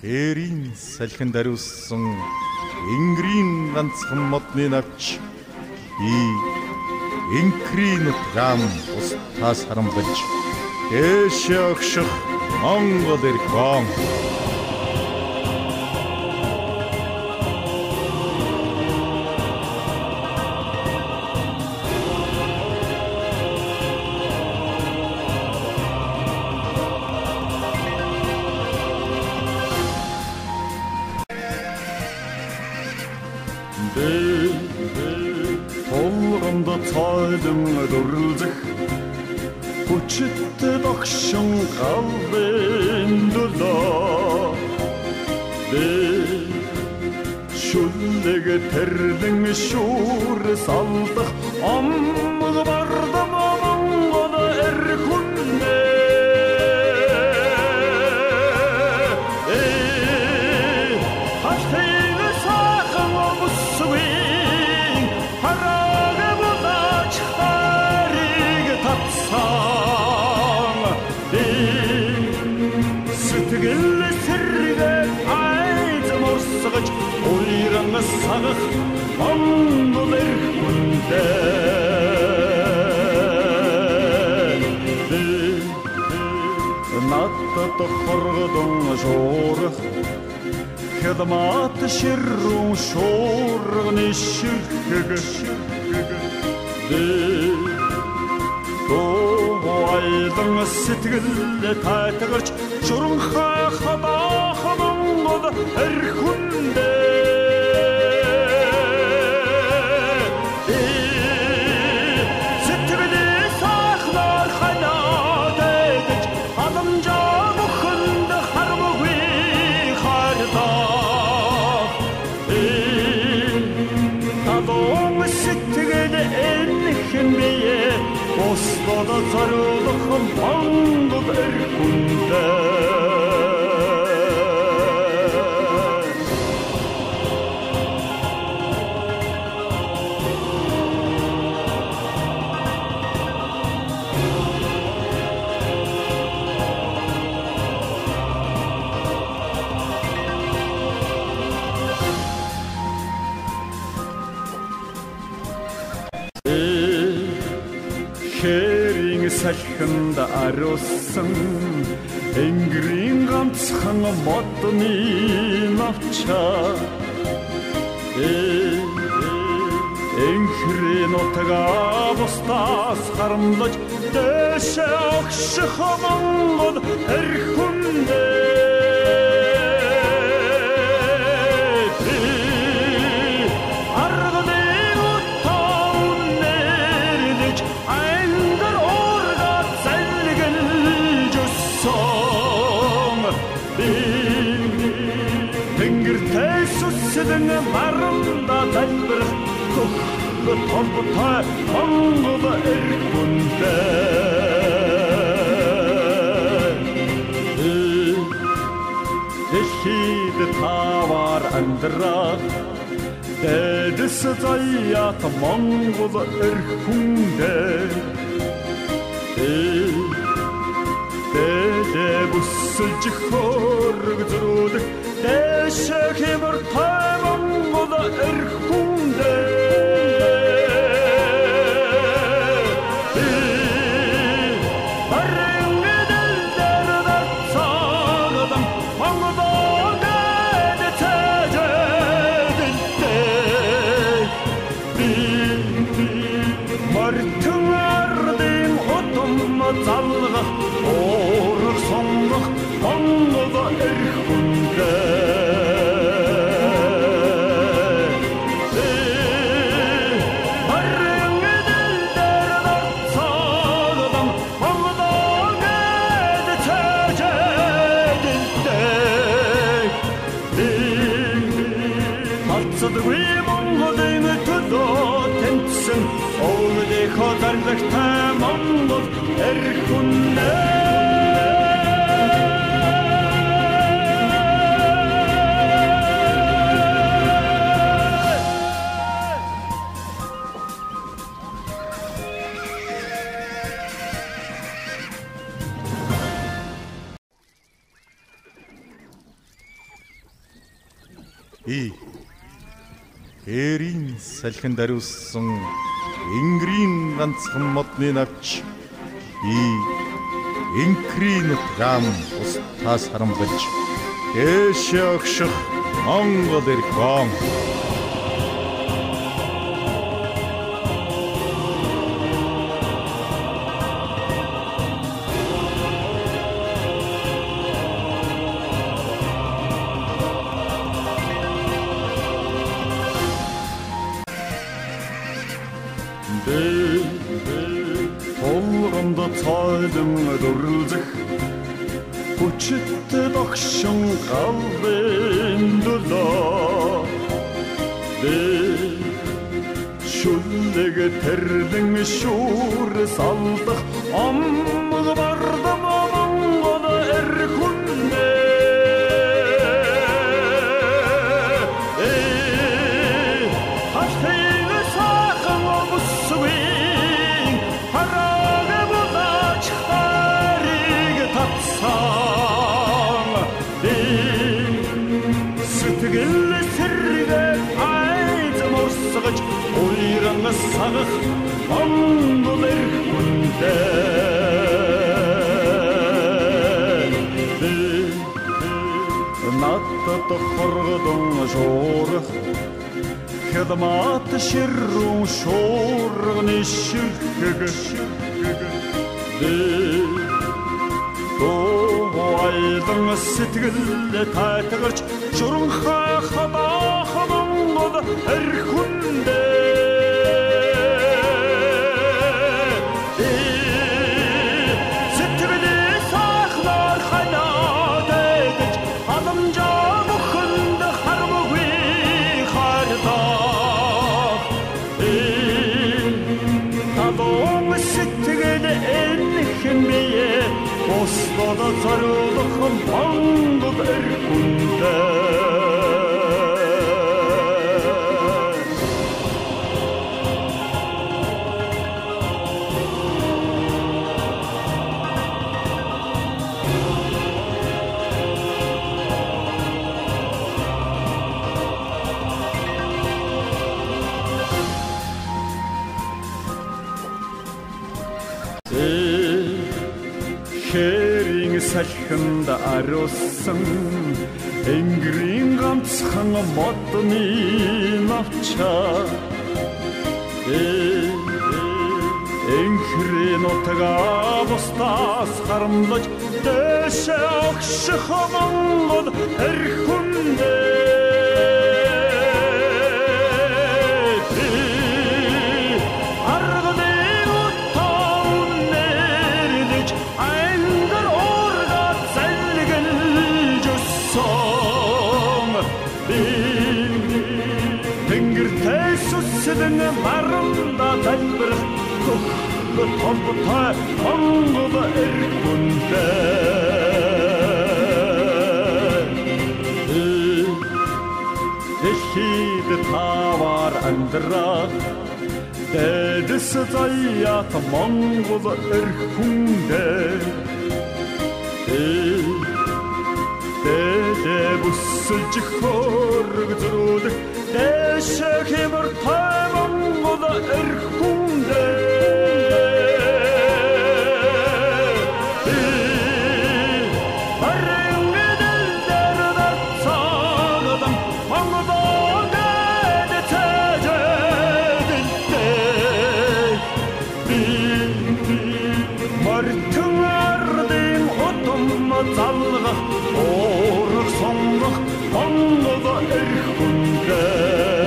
Эрийн салхин дариулсан Ингрийн ганцхан модны навч Инкрийн утгам устаас харамбаж дэшээ огших Монгол иргэн Толгомдо цайлан дурлзах хүчтэй догшин галбын дулаа шүлэг тэрлэн шүүр салдах амг бардам Монгол эрхүнэ сагах Монгол эрхүндэ надад хоргодон шуурах хадмат ширрун шуурганы ширхэг Айдан сэтгэл тайтгарч шуранхай хадах Монгол эрхүндэ Босгода зориулах Монгол эрхүндэ Хэрийн салхинд ариулсан Ингрийн ганцхан модны навчаа Инкрийн утгаа бусдаас харамлаж дэшээ огших Монгол эрхүндэ Тэсүсдэн маранда залбирах хөх томтой Монгол эрхүндэ Эхид тавар амьдрах дэдэс заяат Монгол эрхүндэ Дэдэ бүсэлж хөрөг зөрүүлэх дэшээ хэмэр тай Монгол эрхүндэ залгах уурах сонгох Монгол эрхүндэ Алцадгүй Монголын төлөө тэнцсэн өвдөхөө зарлагтай Монгол эрхүндэ Эрийн салхинд ариуссан Ингрийн ганцхан модны навч Инкрийн утгам устаас харамбалж дээшээ огших Монгол эрхван Олгонд цайлан дурлах хүчтэй догшин галбын дулаа шүлэг тэрлэн шүүр салдах амг бардам Монгол эрхүнээ сэтгэл сэргээ айз морсгож уйран сагах Монгол эрхүнтэй надад хоргодон шуурах хадмат ширрун шуурганы ширхэг Айдан сэтгэл тайтгарч шуранхай хадах Монгол эрхүнтэй сэтгэлээ сахнаар ханаад гэж адамжаа бүхэнд хармаггүй хардах тадом сэтгэл энхэн бие Босбода зориулах Монгол эрхүнтэй Хэрийн салхинд ариуссан Ингрийн ганцхан модны навчаа Инкрийн утгаа бусдаас харамлаж дээшээ огших Монгол эрхүнтэй Тэнгэртэй сүсэлэн маранда залбирах хөх томтой Монгол эрхүнтэй Эхид тавар амьдрах дэдэс заяат Монгол эрхүнтэй Дэдэ бүсэлж хөрөг зөрүүлэх дэшээ хэмэр тай Монгол эрхүнтэй залгах, орох, сонгох, Монгол эрхүнтэй.